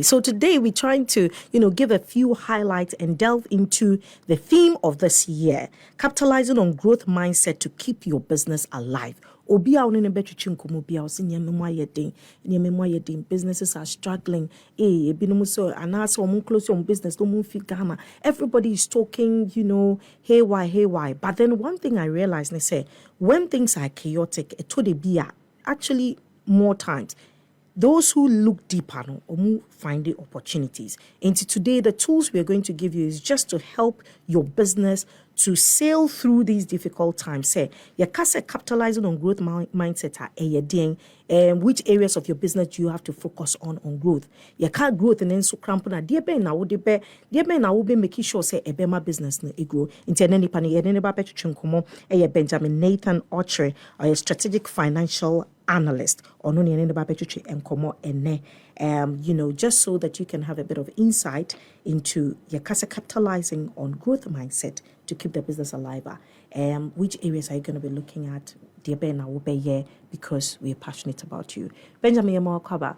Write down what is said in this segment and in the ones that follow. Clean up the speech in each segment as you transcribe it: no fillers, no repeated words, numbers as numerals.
So today we're trying to, give a few highlights and delve into the theme of this year, capitalizing on growth mindset to keep your business alive. Businesses are struggling. Everybody is talking, haywire. But then one thing I realized, they say, when things are chaotic, actually more times, those who look deeper find the opportunities. And today, the tools we're going to give you is just to help your business to sail through these difficult times. Say, you can't capitalizing on growth mindset. Which areas of your business do you have to focus on growth? You can't growth and then so crampona. Dear Ben, now will be making sure say a bema business na grow. Internally, pani Benjamin Nathan Autry, a strategic financial analyst or just so that you can have a bit of insight into your capitalizing on growth mindset to keep the business alive. Which areas are you going to be looking at? Dear Ben, I will be here because we're passionate about you. Benjamin Yamokwaba,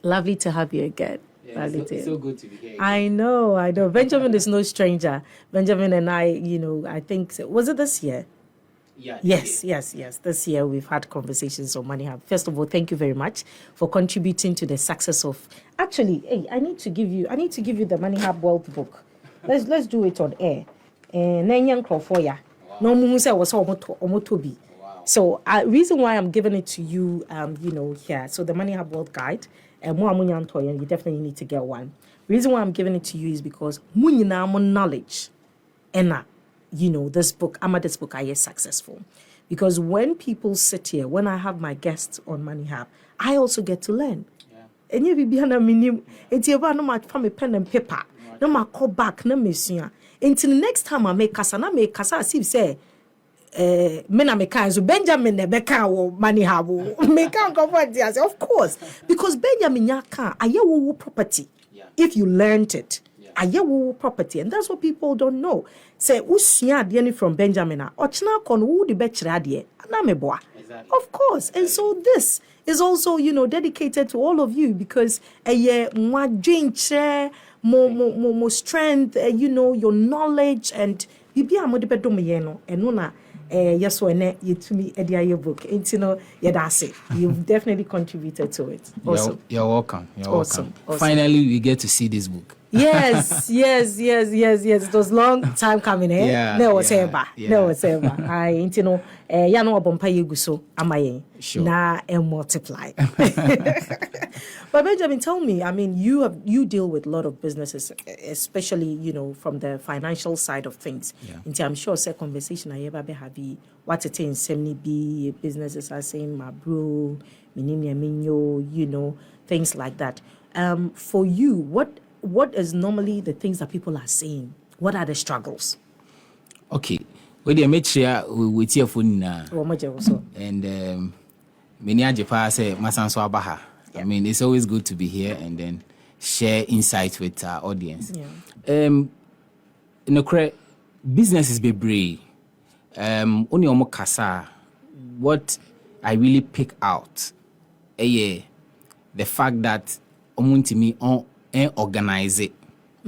lovely to have you again. Yeah, it's so good to be here again. I know. Benjamin is no stranger. Benjamin and I, I think, was it this year? Yeah. Yes. This year we've had conversations on Money Hub. First of all, thank you very much for contributing to the success of. Actually, hey, I need to give you the Money Hub Wealth book. Let's do it on air. No say was omotobi. So reason why I'm giving it to you, here. So the Money Hub Wealth Guide, you definitely need to get one. Reason why I'm giving it to you is because knowledge, and this book, this book I is successful. Because when people sit here, when I have my guests on Money Hub, I also get to learn. And you be behind a minimum. It's about no much from a pen and paper. No ma call back, no monsieur. Until the next time I make kasa, as if say, mena meka so Benjamin Nebeka or Money Hub. Meka comfort yes, of course. Because Benjamin Yaka, ayewo property. If you learned it. Ayewo property, and that's what people don't know. Say usia diani from Benjamin ochna kon wo de bechira de na meboa. Of course. And so this is also, dedicated to all of you because more strength, your knowledge and bibia mo de bedo me no eno na yes so ene yetumi edia your book. You've definitely contributed to it. Awesome. You're welcome. Awesome. Finally we get to see this book. Yes. It was long time coming, eh? Yeah. No, whatever. I, ya no abompa yeguso amaye. Sure. Na multiply. But Benjamin, tell me, you deal with a lot of businesses, especially, from the financial side of things. Yeah. I'm sure say conversation I ever be have what it is semni be businesses are saying my bro, minyo, things like that. For you, what is normally the things that people are saying? What are the struggles? Okay. Well, they make sure we hear phone now. And many Japan say Masanso Abaha. I mean, it's always good to be here and then share insights with our audience. Business is bebre. Only omo kasa. What I really pick out, the fact that omuntimi on organize it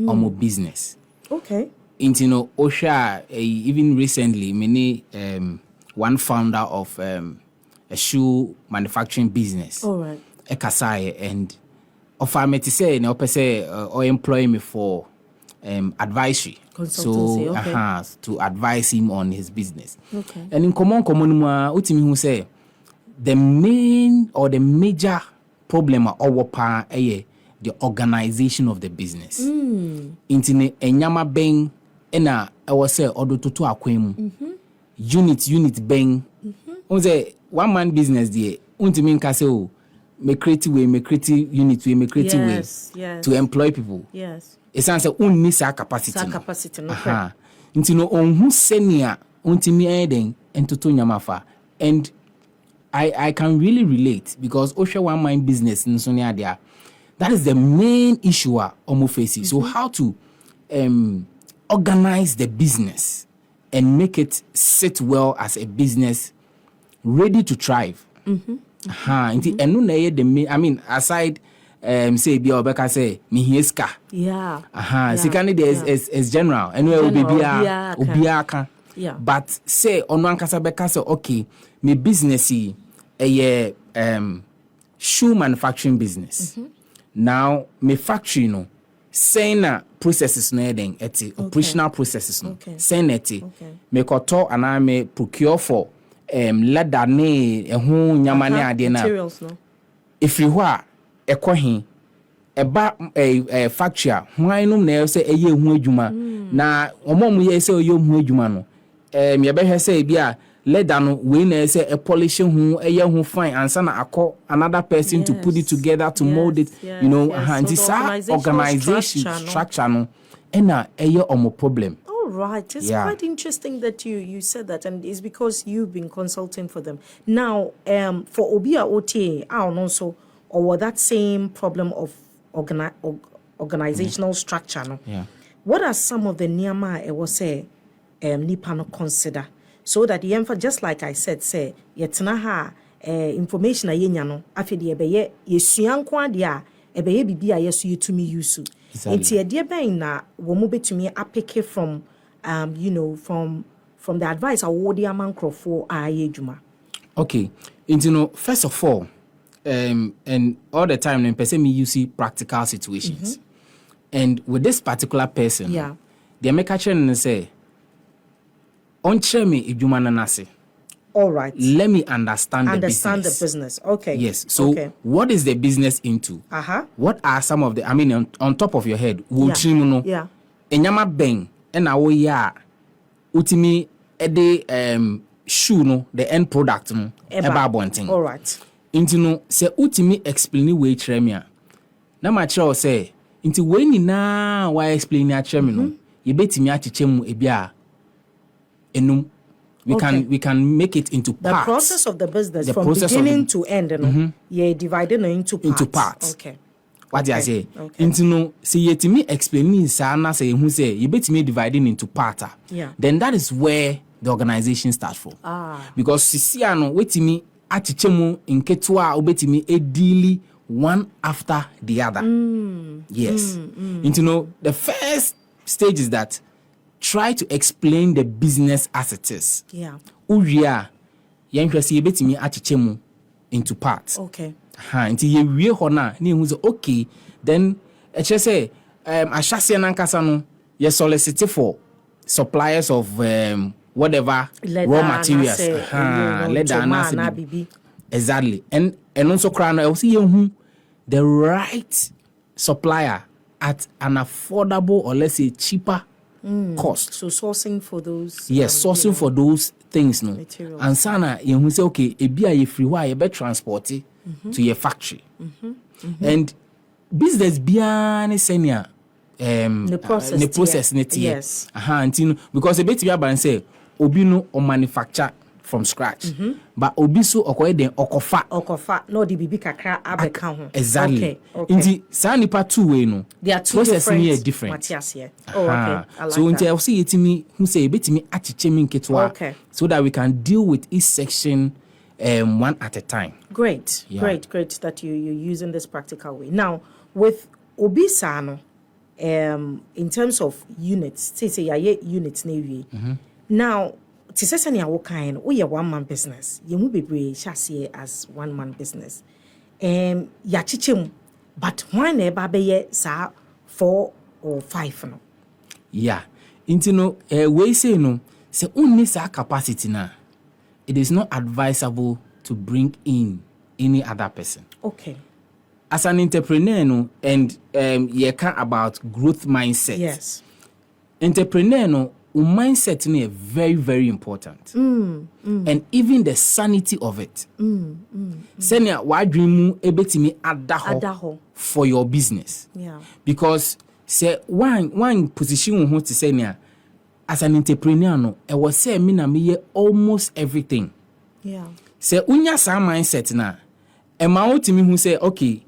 on business. Okay. Osha, even recently, many one founder of a shoe manufacturing business. All right. Ekasai and offer me to say, or employ me for advisory. Consultancy, so, okay. To advise him on his business. Okay. And in common, utimi who say the main or the major problem or the organization of the business. Intine enyama beng ena say odo toto akwemu. Unit beng. Say one man business there. Untimi nka say o me create unit way to employ people. Yes. It's answer unni sa capacity. No. Intino onhu senia untimi eden entoto nyama fa. And I can really relate because Osha one mind business in Sonia there. That is the main issue Omo faces. So how to organize the business and make it sit well as a business ready to thrive. Aside say be obeka say me hieska. Yeah. Sikani there is general. Anyway, obia ka. Yeah. But say ono ankasa beka say okay, me business shoe manufacturing business. Now me factory no say na processes no den operational processes no. Say na me koto ana me procure for leather ne ehun nyama ne ade na materials no. If you are ekohin eba factory hwan no na say eye hu adwuma na omom ye say oye hu adwuma no me be hwe say bia leather no we na say a polishing hu eye hu fine and sana akọ another person to put it together to mold it, you know, and this organization structure no na eye omo problem. All right, it's quite interesting that you said that, and it's because you've been consulting for them. Now, for Obia OTA, I don't know, so or that same problem of organizational structure, no? Yeah. What are some of the niyama I will say nipa no consider so that the just like I said, say yetna ha information a yenya no afede e beye yesua nko ade a e beye bibia yeso yetumi use. Enti e de ben na wo mo betumi apeke from you know, from the advice award the mankrofo aye adwuma. Okay, you know, first of all, and all the time in person me use practical situations. And with this particular person, the make a and say, on me adwuma na nase. All right. Let me understand the business. Okay. Yes. So what is the business into? What are some of the, I mean, on top of your head, yeah. Enyama beng ena wo ya utimi ede shoe no the end product no eba bonting. All right. Inti no se utimi explain we tremia. Na ma kire say inti we ni na wa explain a kire me no ye betimi achiche mu ebia enum. We can make it into parts. The process of the business from beginning to end, you know, you're divided into parts. Okay. What do I say? Into no, see yetimi explaining sana say who say you betimi dividing into parts. Then that is where the organization starts from. Because sisiano wetimi achichemu inketua obetimi edili one after the other. Yes. Into no, the first stage is that try to explain the business as it is. Yeah. Uria, yenkwesi yebetimi achichemu into parts. Okay. Until ye wie hona, ni who's okay. Then, say, ashasi nankasa no, ye solicit for suppliers of whatever leather, raw materials. Leather and exactly. And also crown, I will see you the right supplier at an affordable or let's say cheaper cost. So sourcing for those sourcing for those things no materials. And sana you say okay ebia ye free why you be transport it to your factory. And business bia ne senior the process yes until because a bit you ban say obi no o manufacture from scratch but obi so okoye den okofa no the bibi kakra abeka ho exactly inti sa nipa two way no they are two process different Matthias here. I like so until I see yetimi who say betimi achiche mi nketwa so that we can deal with each section one at a time. Great that you're using this practical way. Now with Obisano in terms of units say units na now tisesani awo kan we are one man business you mu bebre chase as one man business ya chichim but when e ba be sa 4 or 5 no into no we say no say unni sa capacity na it is not advisable to bring in any other person. Okay. As an entrepreneur no and you can about growth mindset. Yes. Entrepreneur no mindset is very, very important. And even the sanity of it. Senya why dream ebetimi adaho for your business. Yeah. Because say one position who to say as an entrepreneur no I was say me na me almost everything. Yeah. Say unya sa mindset na e ma otimi hu say okay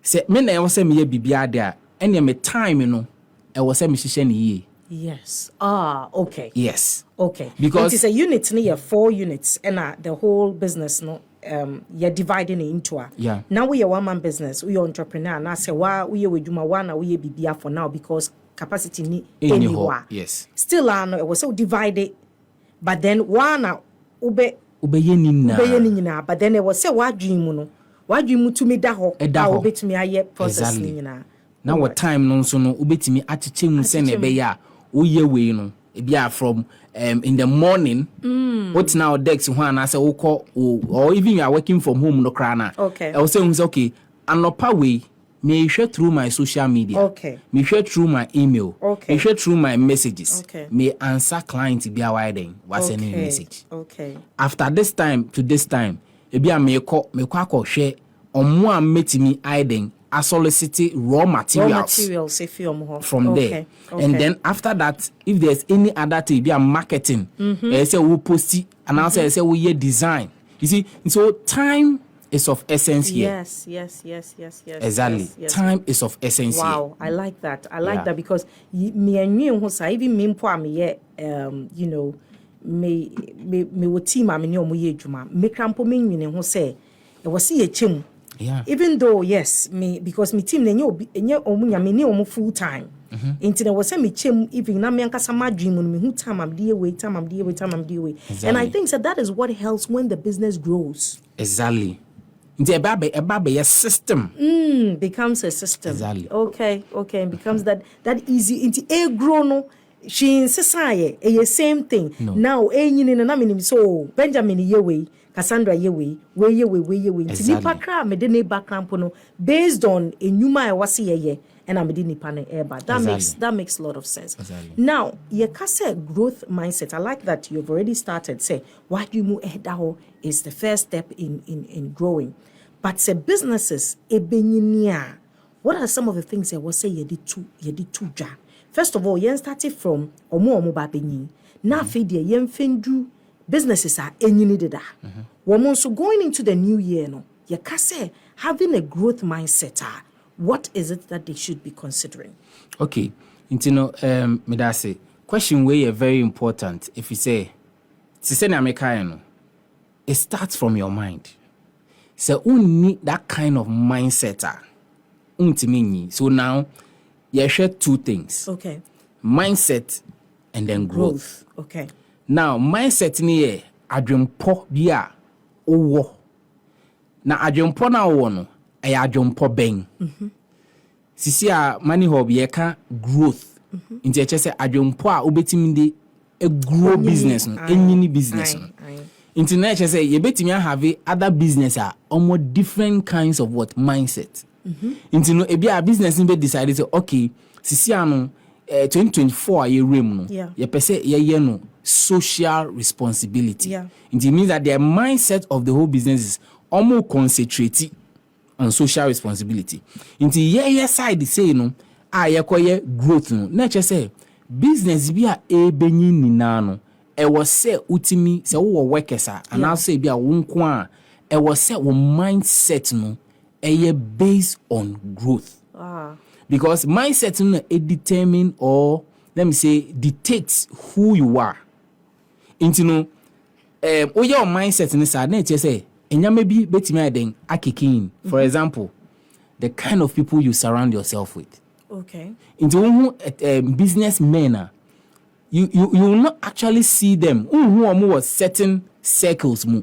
say me na I was say me bibia there and me time no I was say me hihye ne ye. Yes. Okay. Yes. Okay. Because it is a unit near 4 units and the whole business no you're dividing it into a. Yeah. Now we are one man business, we are entrepreneur. Now say why we are with Juma one, we are BBA for now because capacity ni anywhere. Yes. Still, I know it was so divided, but then one ube Ubeye but then it was say what dream no, what dream to me da ho, ube to me aye process exactly. ni. Now what time no so no ubetimi achiche mu se na be ya oye we no e bia from in the morning what now dex ho ana say wo call or even you are working from home no kra na okay I was saying okay anopa we me share through my social media okay me share through my email okay me share through my messages okay me answer client bia why then was sending message okay after this time to this time e bia me call share omo am metimi aiden I solicit raw materials if you're from okay. there. Okay. And then after that, if there's any other thing, be a marketing, say we post it, and also say we hear design. You see, so time is of essence here. Yes. Exactly. Yes. Time is of essence here. Wow, I like that. I like that because me and you who say even me po am ye you know me wo team am ni omo ye adwuma. Me krampo me nwene ho say e wo se ye chem. Yeah. Even though yes, me because me team enye omunya me ni omu full time. Into there was say me chem even na me ankasa ma dream no me hu time am dey away. Exactly. And I think that is what helps when the business grows. Exactly. Into a system. Becomes a system. Exactly. Okay, and becomes that easy into a grow no she in society a same thing. No. Now na me so Benjamin yewe Cassandra yewe exactly. nipa kra me de ne background no based on enuma e wase ye and I me de nipa ne eba that makes a lot of sense. Exactly. Now ye ka say growth mindset. I like that you've already started say why do you move edaho is the first step in growing, but say businesses e benyinia what are some of the things that was say ye did two ja. First of all yen started from omo ba benyin na fe de yen fendu businesses are enyini deda. Women so going into the new year no, you can say having a growth mindset. What is it that they should be considering? Okay, me da say question where are very important. If you say na me kai no, it starts from your mind. So you need that kind of mindset. So now you share two things. Okay. Mindset and then growth. Okay. Now, mindset ni ye adwempo bia owo. Na adwempo na owo no e adwempo ben. Sisi a money hub ye ka growth. Nti e chese adwempo a obetimi de e grow business no, enyini business no. Nti na e chese ye betimi have other business a omo different kinds of what mindset. Nti no e bia business ni be decide say okay, sisi ano 2024 ye rem no. Ye pese ye no social responsibility. Yeah. It means that their mindset of the whole business is almost concentrated on social responsibility. Into ye side say no, ye growth no. Nature say business be a benyi nina no. E was say utimi se wo workers and now say be a wonko a e was say wo mindset no ye based on growth. Because mindset no it determine or let me say dictates who you are. Into no your mindset in sad nature say and maybe betimi aden akikin. For example, the kind of people you surround yourself with. Okay. Into businessmen you will not actually see them who was certain circles mu.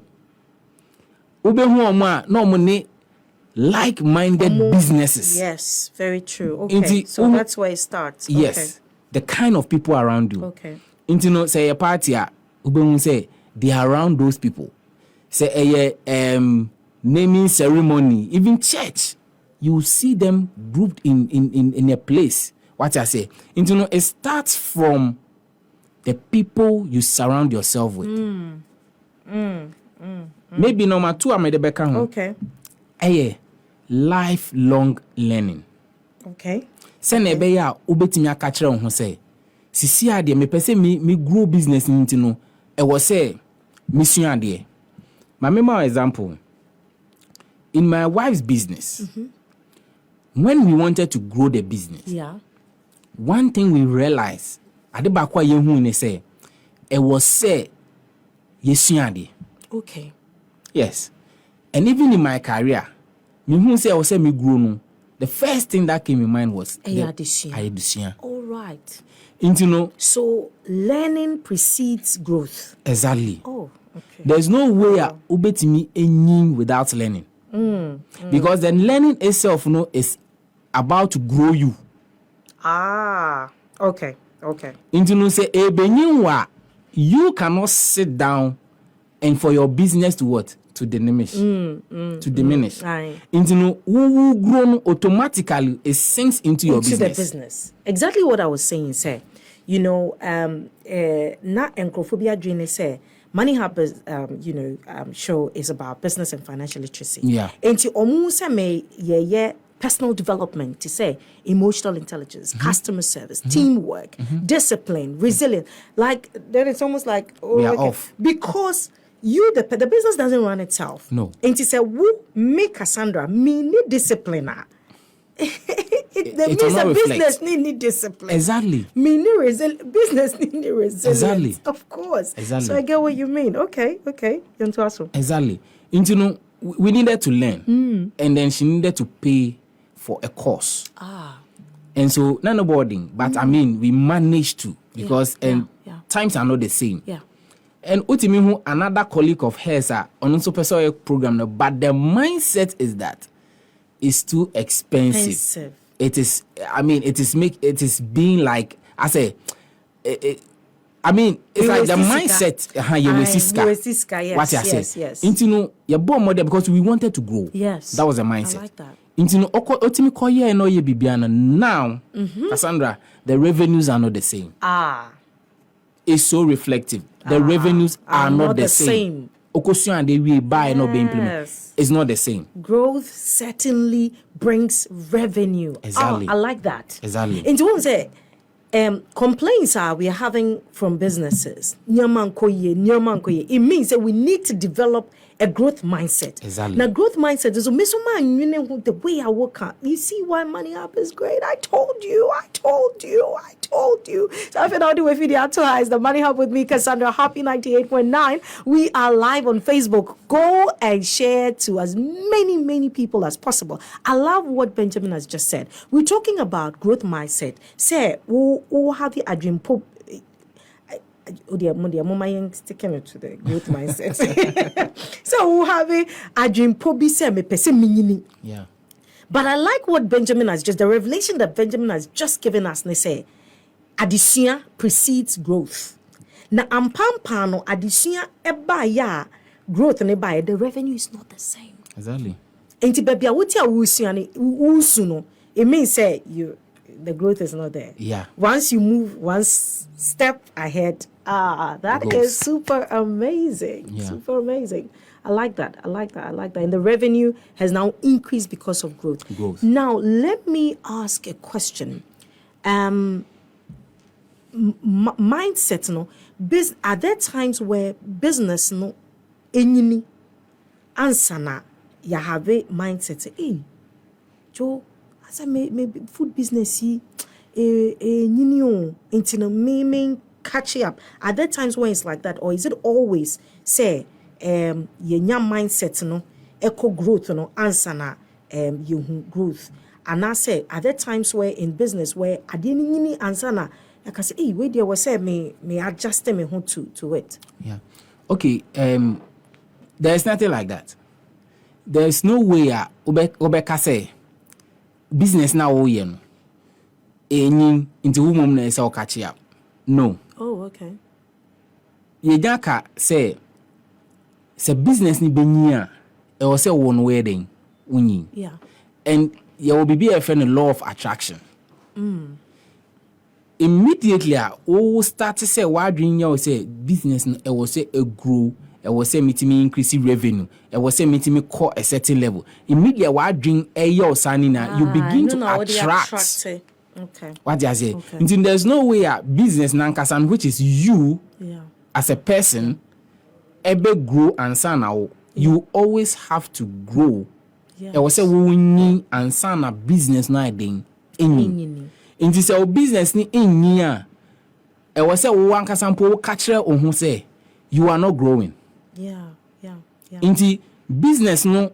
Ube who no money like-minded businesses. Yes, very true. Okay. So that's where it starts. Yes. Okay. The kind of people around you. Okay. Into no say a party ube say they are around those people. Say a naming ceremony, even church, you see them grouped in a place. What I say, into no it starts from the people you surround yourself with. Maybe number 2 I made the back. Okay. Lifelong learning. Okay. Say na ebe ya obetimi aka kire ho say sisi ade me pese me grow business ni no e wo say mission ade. My member example in my wife's business. When we wanted to grow the business. Yeah. One thing we realized ade ba kwa ye hu ni say e wo say yesuade. Okay. Yes. And even in my career, me who say I was say me grow no. The first thing that came in mind was addition. All right. Into so learning precedes growth. Exactly. Oh, okay. There's no way ubetimi enyim without learning. Because then learning itself is about to grow you. Okay. Into say ebenyinwa you cannot sit down and for your business to what? To diminish. To diminish. Into who grow automatically it sinks into your business. Into the business. Exactly what I was saying, sir. You know, na encrophobia dream say Money Hub show is about business and financial literacy. Yeah. Into omu se me personal development to say emotional intelligence, customer service, teamwork, discipline, resilience. Like then it's almost like we are off. Because the business doesn't run itself. No. And to say who make Cassandra me need discipline. It means a business need discipline. Exactly. Business need resilience. Exactly. Of course. Exactly. So I get what you mean. Okay. Exactly. We needed to learn. And then she needed to pay for a course. And so, none boarding. But I mean, we managed to. Because times are not the same. Yeah. And Utimihu, another colleague of hers, on also personal program, but the mindset is that it's too expensive. It is being like I say. It's like the mindset. Yes. What I say. Yes. Into your born model because we wanted to grow. Yes. That was the mindset. I like that. Into Otimi Koye no ye bibiana now, Cassandra, the revenues are not the same. It's so reflective. The revenues are not the same. Okosun and we buy not be implemented. It's not the same. Growth certainly brings revenue. Exactly. I like that. Exactly. And you say, complaints we are having from businesses. It means that we need to develop a growth mindset. Exactly. Now, growth mindset is the way I work out. You see why Money Hub is great? I told you. So if you don't do a video to is the Money Hub with me, Cassandra Happy 98.9. We are live on Facebook. Go and share to as many people as possible. I love what Benjamin has just said. We're talking about growth mindset. Say, who have a dream pop. Sticking it to the growth mindset. So we have a dream pobi se me pese minyini. Yeah. But I like what Benjamin has the revelation that Benjamin has just given us. They say, addition precedes growth. Na ampampano addition eba ya growth ne ba the revenue is not the same. Exactly. Enti baby a wuti a wusuane wusuno. It means say the growth is not there. Yeah. Once you move one step ahead, that is super amazing. Yeah. Super amazing. I like that. And the revenue has now increased because of growth. Now, let me ask a question. Mindset, are there times where business, enyini, ansana, you have a mindset, hey, Joe, as I maybe food business, me catch up. Are there times when it's like that, or is it always say your mindset echo growth answer na you growth? And I say, are there times where in business where I didn't answer na I can say, hey, wait there was say me adjust me to it. Yeah. Okay. There's nothing like that. There's no way Obeka say business now into whom na say catch up. No. Oh, okay. Yejaka say business ni benya e o say one wedding unyi. Yeah. And you will be a friend law of attraction. Immediately o start to say why dream you say business e will say a grow, e will say me increase revenue, e will say me call a certain level. Immediately why dream your signing you begin to attract. Okay. What do I say? Okay. Until there's no way a business nankasan, which is you as a person, ever grow and san now. You always have to grow. I was say we and san a business na ding in. Until say business ni in ya. I was say we wankasan po catch on who say you are not growing. Yeah. Until business no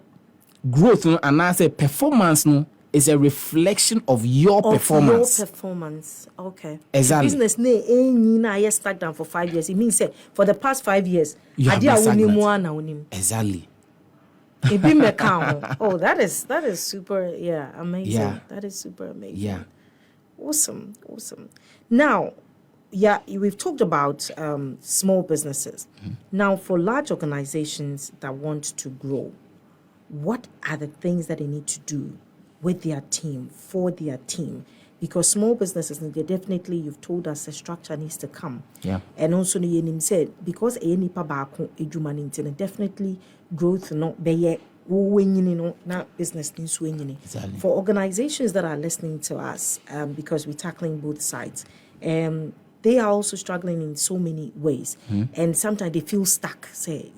growth no and I say performance no is a reflection of your performance. Your performance. Okay. Exactly. Business na stuck down for 5 years. It means say for the past 5 years, You have been stagnant. Exactly. Oh, that is super, amazing. Yeah. That is super amazing. Yeah. Awesome. Now, we've talked about small businesses. Now, for large organizations that want to grow, what are the things that they need to do with their team, for their team? Because small businesses, they definitely, you've told us, the structure needs to come. Yeah. And also, you said, because any pabako definitely growth not be not business Exactly. for organizations that are listening to us, because we're tackling both sides, they are also struggling in so many ways, and sometimes they feel stuck. Say,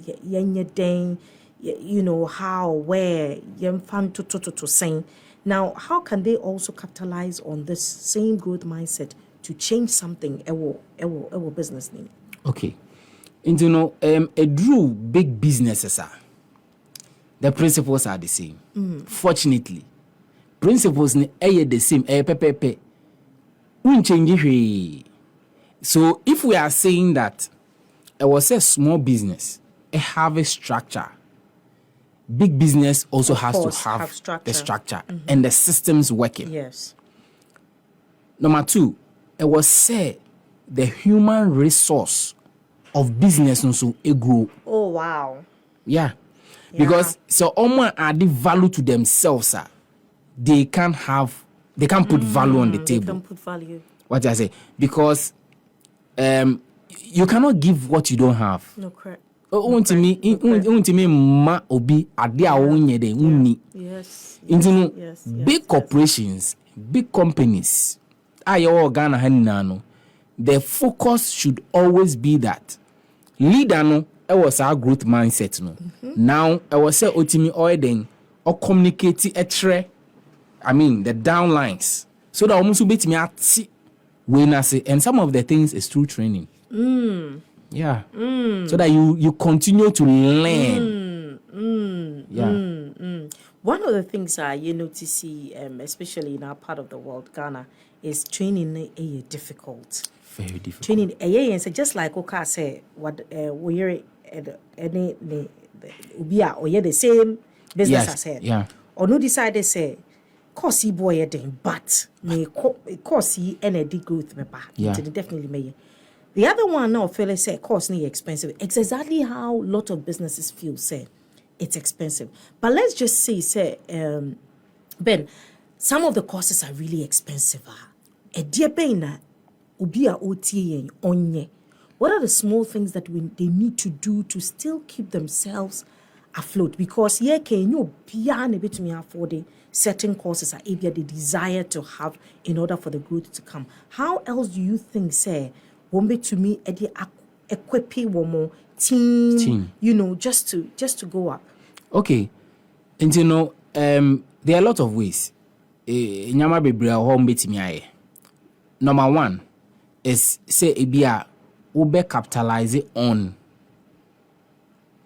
how, where, to saying. Now, how can they also capitalize on this same growth mindset to change something? Our business name. Okay. And a true big businesses are. The principles are the same. Fortunately, principles are the same. So if we are saying that it was a small business, it have a structure. Big business also has to have the structure and the systems working. Yes. Number 2, it was say the human resource of business also grow. Oh wow. Yeah. Because so someone add value to themselves, they can put value on the table. They can put value. What I say? Because you cannot give what you don't have. No, correct. Ma obi ade a wonye de unni. Yes. Big corporations, big companies, Ghana hanina, the focus should always be that leader no it was our growth mindset no. Now I was say otimi oiden or communicate the downlines so that almost betimi ati we na say, and some of the things is through training. Yeah. So that you continue to learn. One of the things to see, especially in our part of the world, Ghana, is training difficult. Very difficult. Training and so just like Oka say, what we're any the same business as said. Yeah. Or no decide say course boy but me course and growth definitely may. The other one now feel say cost is expensive. It's exactly how a lot of businesses feel say it's expensive. But let's just say Ben, some of the courses are really expensive. What are the small things that they need to do to still keep themselves afloat? Because can you bit me afford certain courses are they desire to have in order for the growth to come. How else do you think say won't to me equip one more team, just to go up? Okay. And there are a lot of ways. Number 1 is say ube capitalize on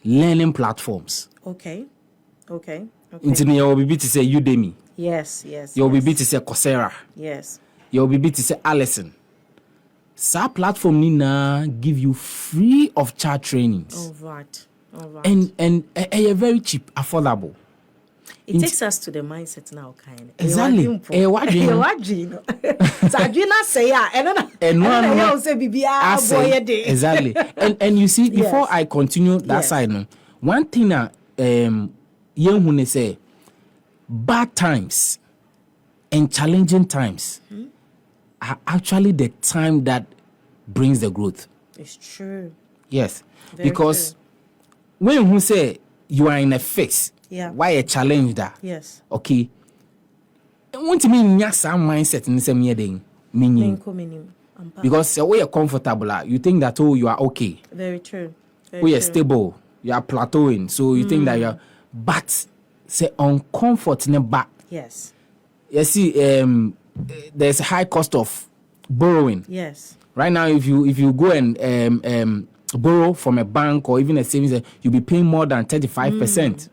learning platforms. Okay. Into your BB to say Udemy. Yes. Your BB to say Coursera. Yes. Your BB to say Allison. Sa platform nina give you free of charge trainings. All right. And very cheap, affordable. It takes us to the mindset now, kind. Exactly. Exactly. And you see, before I continue that side, no, one thing that young say, bad times and challenging times are actually the time that brings the growth. It's true. Yes. Because when you say you are in a fix, why a challenge that? Yes. Okay. Want to mean some mindset in the same year thing. Because when you're comfortable, you think that you are okay. Very true. We are stable, you are plateauing, so you think that you are, but say uncomfort in the back. Yes. You see, there's a high cost of borrowing. Yes. Right now, if you go and borrow from a bank or even a savings, you'll be paying more than 35%.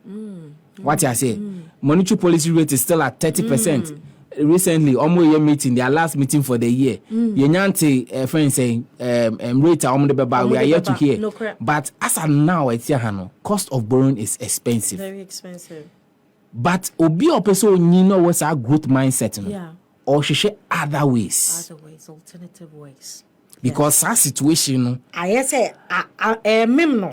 What I say, monetary policy rate is still at 30%. Recently, almost a meeting, their last meeting for the year. Yenyanti friend saying, rate we are yet to hear. No, but as of now, it's cost of borrowing is expensive. Very expensive. But obi opeso nyino was our growth mindset, no? Yeah. Or she other ways. Other ways, alternative ways. Because our situation, no. I say, mem no.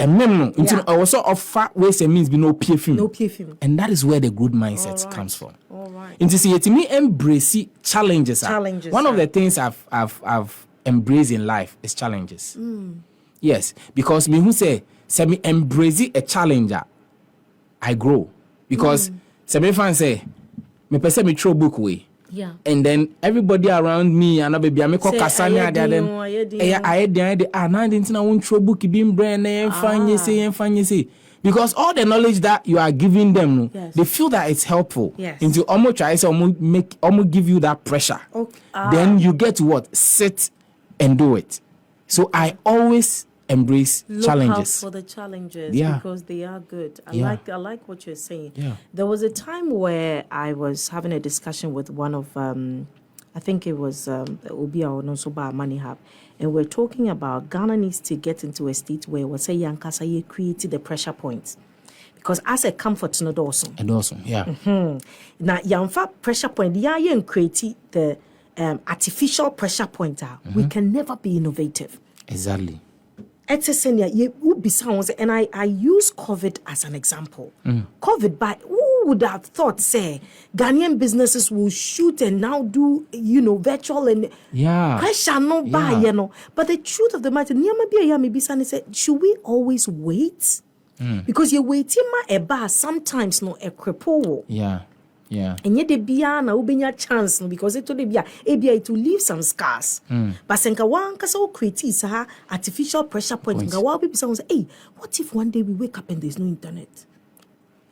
Into also offer ways and means be no peer film. No peer film. And that is where the good mindset comes from. All right. Into see it me embrace challenges. Challenges. One of the things I've embraced in life is challenges. Yes, because me who say me embrace a challenger, I grow. Because some fans say me person me throw book away. Yeah. And then everybody around me and baby I make kasanya then I now didn't won't throw book being brand and say because all the knowledge that you are giving them, yes. they feel that it's helpful. Yes. Into almost try to almost give you that pressure. Okay. Then you get to what? Sit and do it. So I always embrace challenges. Look out for the challenges because they are good. I like what you're saying. Yeah. There was a time where I was having a discussion with one of I think it was Obia or Nosoba Money Hub, and we're talking about Ghana needs to get into a state where we say Yankasa ye created the pressure points. Because as a comfort no also. And also, yeah. Now Yanfa pressure point, yen create the artificial pressure point. We can never be innovative. Exactly. It's a senior, you would be sounds, and I use COVID as an example. COVID, but who would have thought, say, Ghanaian businesses will shoot and now do, virtual and pressure no buy, But the truth of the matter, should we always wait? Because you're waiting a bar sometimes no a cripple. Yeah. And yet the bia na ubenya chance no because it to the bia it will leave some scars. But senka wan kasa o create artificial pressure point. Nga wa people say, hey, what if one day we wake up and there's no internet?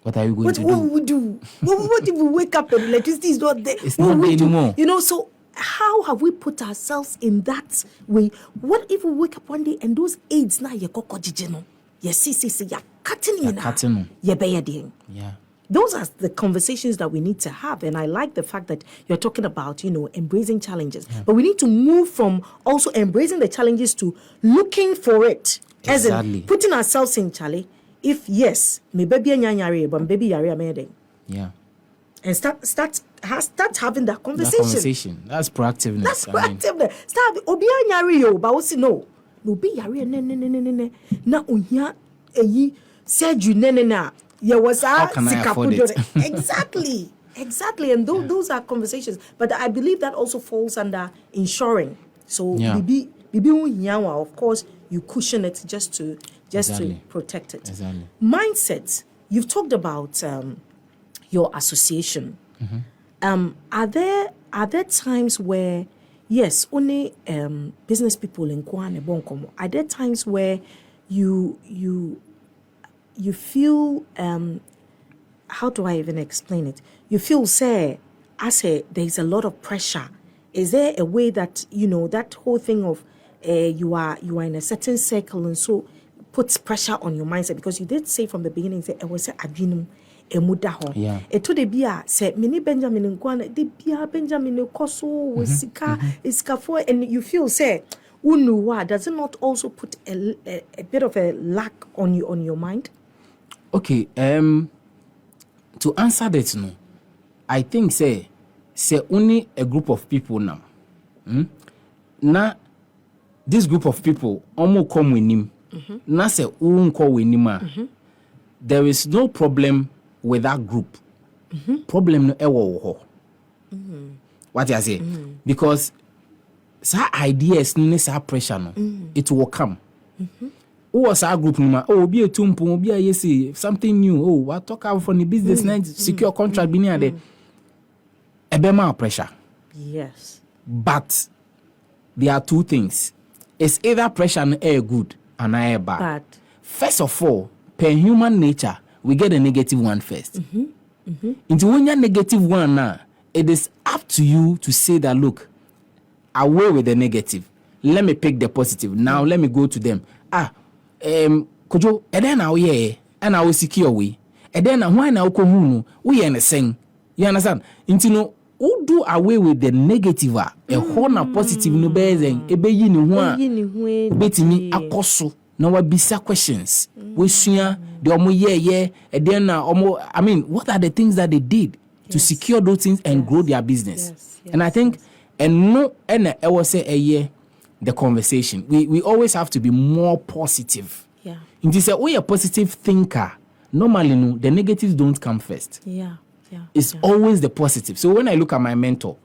What are you going to do? What will we do? What if we wake up and electricity is not there? It's not there anymore. So how have we put ourselves in that way? What if we wake up one day and those aids na ye koko jijeno? Yes, ya cutting in. Yeah. Those are the conversations that we need to have. And I like the fact that you're talking about, embracing challenges. But we need to move from also embracing the challenges to looking for it. As in putting ourselves in Charlie. If yes, maybe but maybe yeah. And start having that conversation. That's proactiveness. That's proactiveness. Start obi anyari yo, but also no be yari ne na unya eyi seju ne. Yeah, how can I afford it? Exactly. And those are conversations. But I believe that also falls under insuring. So, of course, you cushion it just to protect it. Exactly. Mindset. You've talked about your association. Are there times where, yes, only business people in Kwane Bonkomo, are there times where you feel, how do I even explain it? You feel, say, there's a lot of pressure. Is there a way that, that whole thing of you are in a certain circle and so puts pressure on your mindset? Because you did say from the beginning, say, I was adrenum. Yeah. Eto de bia say mini Benjamin Nkwana de bia Benjamin Koso Sika iskafo, and you feel say unuwa, does it not also put a bit of a lack on your mind? Okay, to answer that, no, I think say only a group of people now. Now, this group of people almost come with him. Now say call with him. There is no problem with that group. Problem no ewo. What I say? Because sa ideas no sa pressure no, it will come. Who was our group? Be a tumpo, be a yesi, something new. What talk out from the business now, secure contract be near there. A bema pressure. Yes. But there are two things. It's either pressure and air good and air bad. First of all, per human nature, we get a negative one first. Into when you're negative one now, it is up to you to say that, look, away with the negative. Let me pick the positive. Now let me go to them. kojo eden na woye and I will secure we and then why now kohu we anything you understand into no who do away with the negative a na positive no bezen ebeyi ni ho a betimi akoso na wabisa questions we sua the omo and then I mean what are the things that they did to secure those things and grow their business and I think and no and I was say the conversation we always have to be more positive. Yeah. In this way, a positive thinker, normally no, the negatives don't come first. Yeah. It's always the positive. So when I look at my mentor,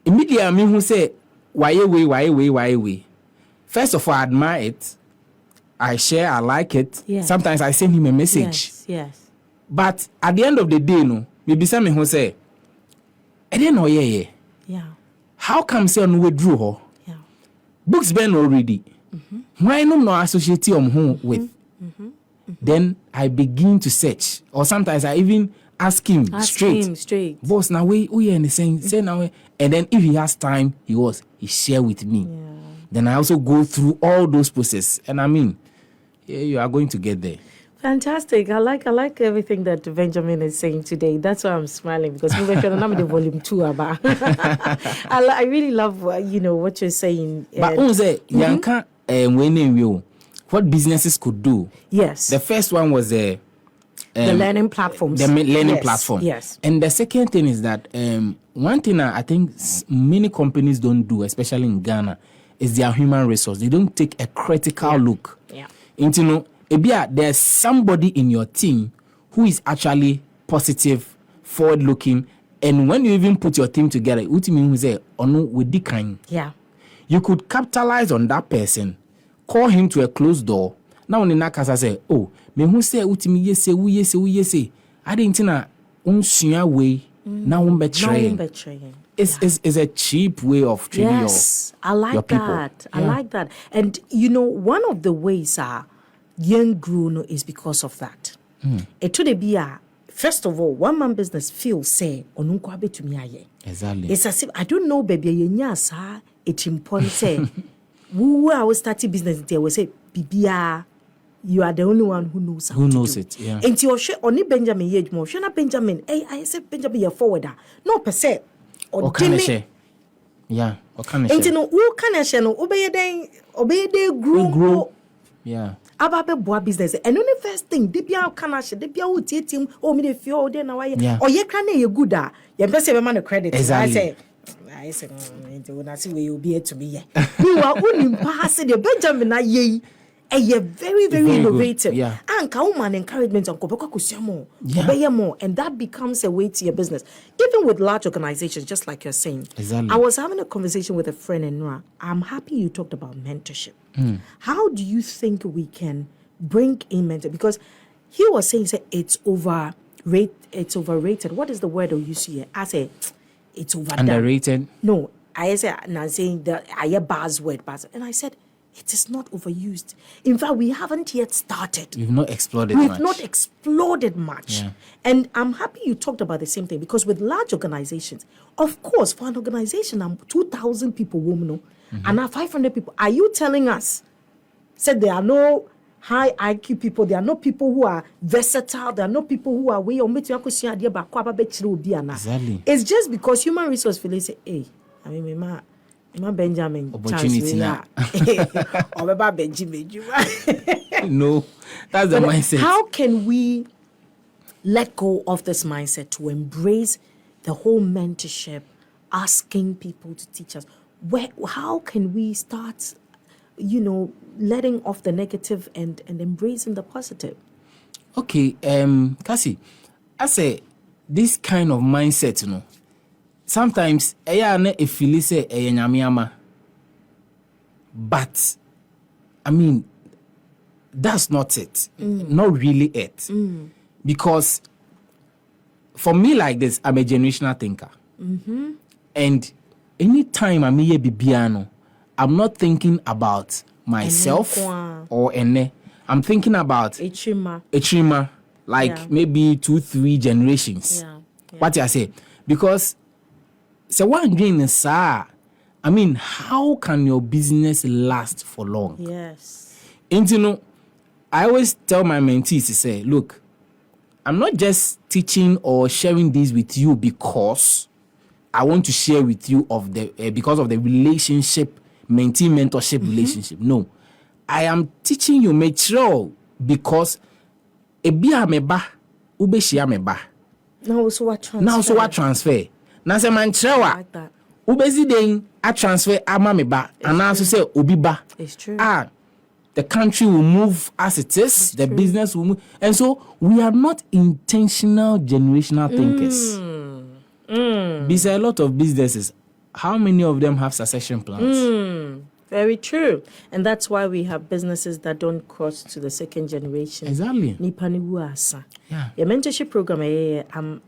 immediately I mean who say, why away. First of all, I admire it. I share, I like it. Yes. Sometimes I send him a message. Yes. But at the end of the day, no, maybe something who say, I didn't know Yeah. How come say on withdraw her? Yeah. Books been already. Why no associate home with? Then I begin to search, or sometimes I even ask him straight. Boss, now we in the same say now, and then if he has time, he share with me. Yeah. Then I also go through all those processes, and I mean, you are going to get there. Fantastic. I like everything that Benjamin is saying today. That's why I'm smiling because I'm the volume 2 about. I really love what you're saying. But say Yanka what businesses could do. Yes. The first one was the learning platforms. The learning platform. Yes. And the second thing is that one thing I think many companies don't do, especially in Ghana, is their human resource. They don't take a critical look into there's somebody in your team who is actually positive, forward-looking, and when you even put your team together, you could capitalize on that person, call him to a closed door. Now when Nakasa say, "Oh, me who say utimi yese, I didn't know unsuya way now betraying." It's a cheap way of treating your people. I like that. And one of the ways young grew is because of that. It should be first of all, one man business feels say onunko abetumi aye. Exactly. It's as if I don't know baby yenya sa etimpon say who I was starting business there will say bibia you are the only one who knows how to do it. Yeah. And you share only Benjamin Yejmo, shana Benjamin. I said Benjamin you forwarder. No per se. Or can share. Yeah. Or can share. And who can share no obey day grow. Yeah. About boa business and only first thing they be out can share they be out team me the fear then now or ye can ye good you best say man credit. Exactly. I say when I see where you be to me you are only pass the Benjamin ye very innovative. Yeah. And woman encouragement on more and that becomes a way to your business. Even with large organizations, just like you're saying. Exactly. I was having a conversation with a friend in Noah. I'm happy you talked about mentorship. How do you think we can bring in mentor? Because he was saying it's overrated. What is the word you use here? I say it's overdone. Underrated. No, I say now saying that I hear buzzword, and I said it is not overused. In fact, we haven't yet started. We've not explored much. Yeah. And I'm happy you talked about the same thing because with large organizations, of course, for an organization, 2,000 people, women, and now 500 people, are you telling us, said there are no high IQ people, there are no people who are versatile, there are no people who are way or exactly. It's just because human resource feelings say, hey, I mean, my Benjamin opportunity now. Benjamin. No, that's the mindset. How can we let go of this mindset to embrace the whole mentorship, asking people to teach us? How can we start, letting off the negative and embracing the positive? Okay, Cassie, I say this kind of mindset, sometimes but I mean that's not it. Not really it. Because for me like this, I'm a generational thinker. And anytime I'm here bibiano, I'm not thinking about myself or ene. I'm thinking about Echima, like maybe 2-3 generations. Yeah. What I say? Because so one dream is I mean, how can your business last for long? Yes. I always tell my mentees to say, look, I'm not just teaching or sharing this with you because I want to share with you of the because of the relationship, mentee mentorship relationship. No, I am teaching you material because ebia meba ubeshia meba. Now so what transfer. Now say man chewa. Like that. Ubezi den a transfer ama meba. And now say obi ba. It's true. The country will move as it is. The business will move. And so we are not intentional generational thinkers. Besides a lot of businesses, how many of them have succession plans? Very true. And that's why we have businesses that don't cross to the second generation. Exactly. Yeah. Your mentorship program,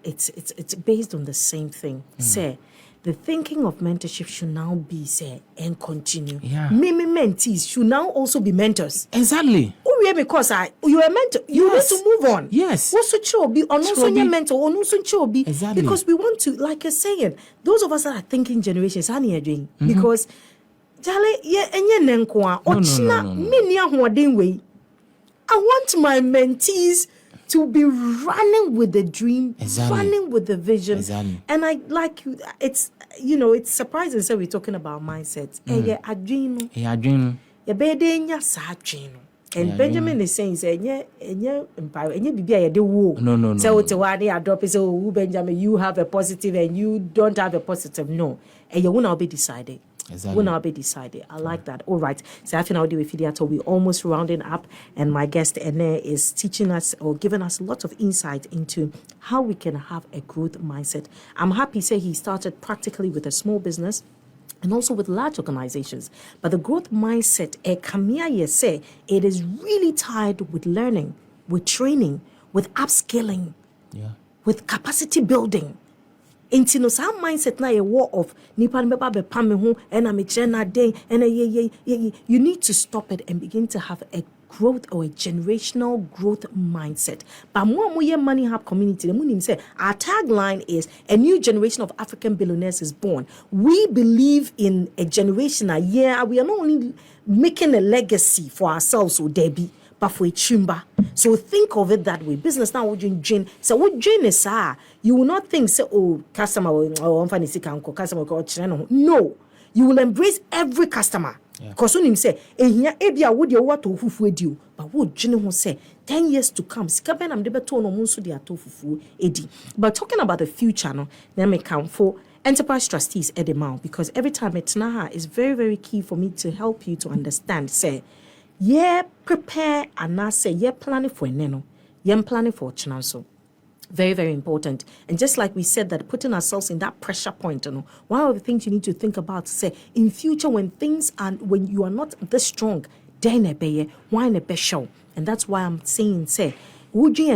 it's based on the same thing. Say, the thinking of mentorship should now be, say, and continue. Yeah. Many mentees should now also be mentors. Exactly. Because you are a mentor, you need to move on. Yes. Also chobi, also your mentor, also chobi. Exactly. Because we want to, like you're saying, those of us that are thinking generations, how are you doing? Because Jale, yeah, and you nenkwa, I want my mentees to be running with the dream, running with the vision. And I like you. It's surprising. So we're talking about mindsets. And Benjamin is saying, no. So Benjamin, you have a positive and you don't have a positive. No. And you will not be decided. Exactly. Will now be decided. I like that. All right. So I think I'll do with Fidiato. We're almost rounding up, and my guest Ene is teaching us or giving us lots of insight into how we can have a growth mindset. I'm happy to say he started practically with a small business and also with large organizations. But the growth mindset, it is really tied with learning, with training, with upskilling, with capacity building. Inti no sa mindset na a war of nipa mbeba be pam me ho and am na den and you need to stop it and begin to have a growth or a generational growth mindset. But more Money Hub community, the munim say our tagline is a new generation of African billionaires is born. We believe in a generation we are not only making a legacy for ourselves or Debbie, but for a chimba. So think of it that way. Business now would you so what Jane is you will not think say customer customer. No, you will embrace every customer. Because when him say ebia would you what to edu, but would Jane who say 10 years to come sikaben am debe to no munso dia to fufu edi. But talking about the future no, let me count for enterprise trustees at the mouth, because every time it's now is very, very key for me to help you to understand say prepare and now say planning for neno, planning for chinanso. Very, very important. And just like we said that putting ourselves in that pressure point, one of the things you need to think about say in future when you are not this strong, then why a best show. And that's why I'm saying say thinking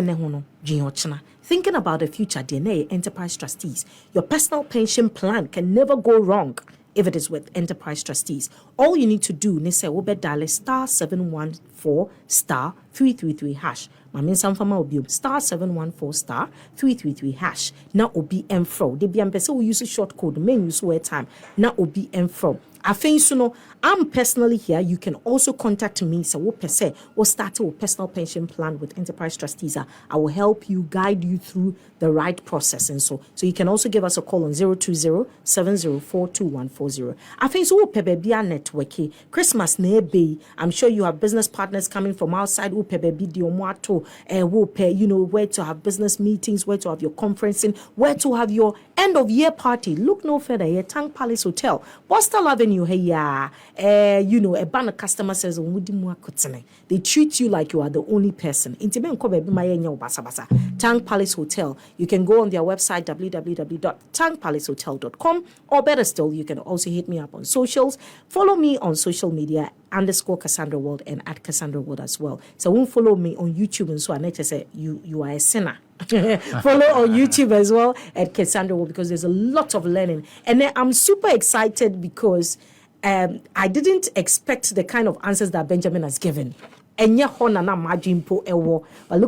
about the future DNA enterprise trustees. Your personal pension plan can never go wrong if it is with enterprise trustees. All you need to do is say dial *714 *333 hash. Mamin Sanfama will be *714 *333 hash. Now obi enfro. They be ambassador will use a short code. Main use word time. Now obi enfro. I think I'm personally here. You can also contact me. So what per se or start a personal pension plan with enterprise trustees. I will help you, guide you through the right process. And so you can also give us a call on 020-704-2140. I think so baby networky Christmas nebe. I'm sure you have business partners coming from outside. Baby diomato where to have business meetings, where to have your conferencing, where to have your end of year party. Look no further here. Tank Palace Hotel, Boston Avenue. A banner customer says they treat you like you are the only person. Tank Palace Hotel. You can go on their website www.tankpalacehotel.com, or better still, you can also hit me up on socials. Follow me on social media _Cassandra World and at Cassandra World as well. So won't follow me on YouTube and so I need to say you are a sinner. Follow on YouTube as well at Cassandra World, because there's a lot of learning. And then I'm super excited because I didn't expect the kind of answers that Benjamin has given. But look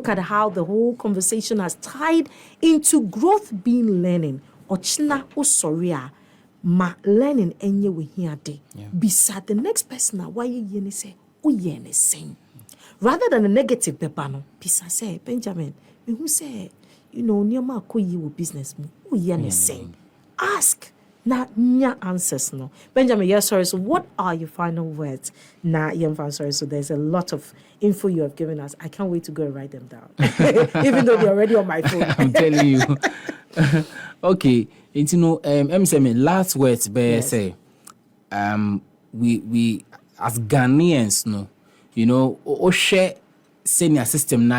at how the whole conversation has tied into growth being learning. Ochina osoria ma learning enye we here day. Beside the next person, why you say, oh, yeah, same. rather than a negative bebano. Pisa say, Benjamin, who say, near ko yi wo business mo. Who ye sing? Ask. Na nya answers no. Benjamin, yes, sorry. So what are your final words? Na sorry. So there's a lot of info you have given us. I can't wait to go and write them down. Even though they're already on my phone. I'm telling you. Okay. It's last words be say we as Ghanaians no, o share senior system na,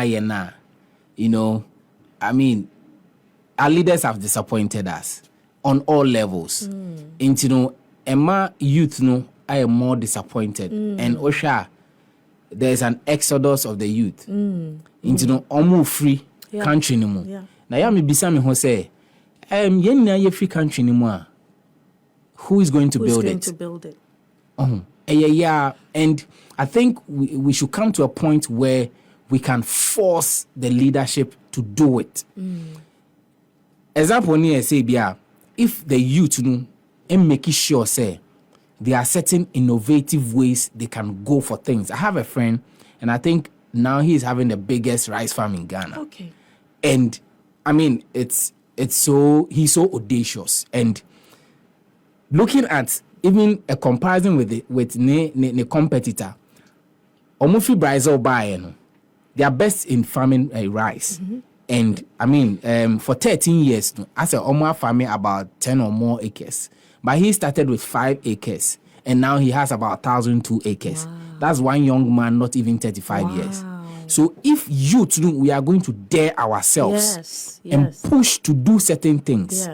I mean, our leaders have disappointed us on all levels. And Emma youth I am more disappointed. And Osha, there's an exodus of the youth. Omu free country no more. Na ya me bisa me ho say, yen na ye free country no more. Who is going to build it? Who's going to build it? Yeah. And I think we should come to a point where we can force the leadership to do it. Example ni say bia, if the youth and make sure say there are certain innovative ways they can go for things. I have a friend, and I think now he's having the biggest rice farm in Ghana. Okay. And I mean, he's so audacious. And looking at even a comparison with the competitor, Omufi Brazil buy, they are best in farming rice. And I mean, for 13 years, I said Omar farming about 10 or more acres. But he started with 5 acres, and now he has about 1,002 acres. Wow. That's one young man, not even 35 years. So if youth, we are going to dare ourselves and push to do certain things,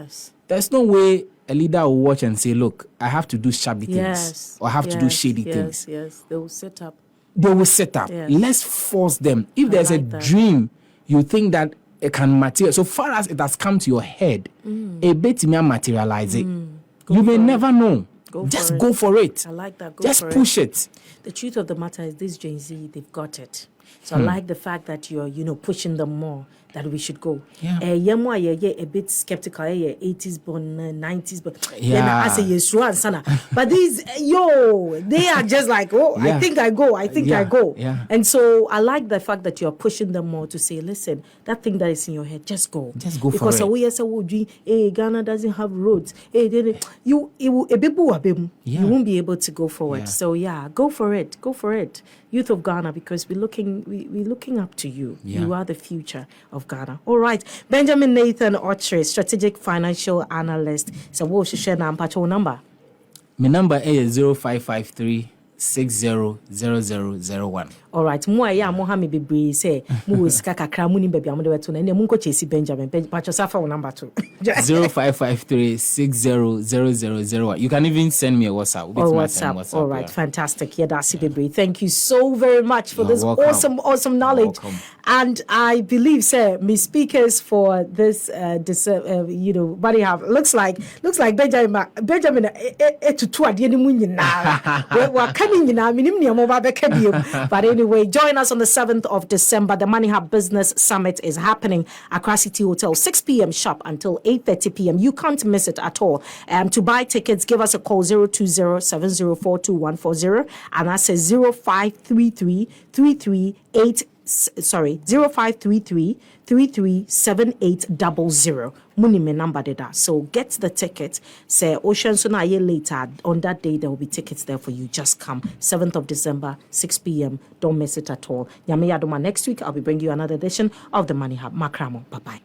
there's no way a leader will watch and say, look, I have to do shabby things or I have to do shady things. Yes, they will set up. Yes. Let's force them. If there's a dream, you think that it can materialize. So far as it has come to your head, a bit may materialize it. You may never know. Just go for it. I like that. Just push it. The truth of the matter is this Gen Z, they've got it. So I like the fact that you're, pushing them more, that we should go. A bit skeptical, 80s born, 90s born. Then I say, yes, but these, they are just like, I think I go. I go. And so I like the fact that you're pushing them more to say, listen, that thing that is in your head, just go. Just go because for it. Ghana doesn't have roads. You won't be able to go forward. So go for it. Go for it. Youth of Ghana, because we're looking up to you. You are the future of Ghana. All right. Benjamin Nathan Otchere, strategic financial analyst. So what should share number? My number is 0553 600001. All right. Mohammed Bibri say Muska kakra muni baby amude wetu na munko chesi Benjamin Pacho safa number 2. 0553 600001. You can even send me a WhatsApp. WhatsApp. All right. Fantastic. Dasi Bibri. Thank you so very much for this awesome knowledge. And I believe, sir, my speakers for this body have looks like Benjamin to adi ni munyi na. We're coming na minim ni amoba beka. But anyway, join us on the 7th of December. The Money Hub Business Summit is happening at Accra City Hotel, 6 p.m. sharp until 8:30 p.m. You can't miss it at all. To buy tickets, give us a call 020-704-2140, and that's 0533-337800. Munime number deda. So get the ticket. Say Ocean Sona a year later. On that day, there will be tickets there for you. Just come. 7th of December, 6 p.m. Don't miss it at all. Nyame Yadoma next week. I'll be bringing you another edition of the Money Hub. Makramo. Bye-bye.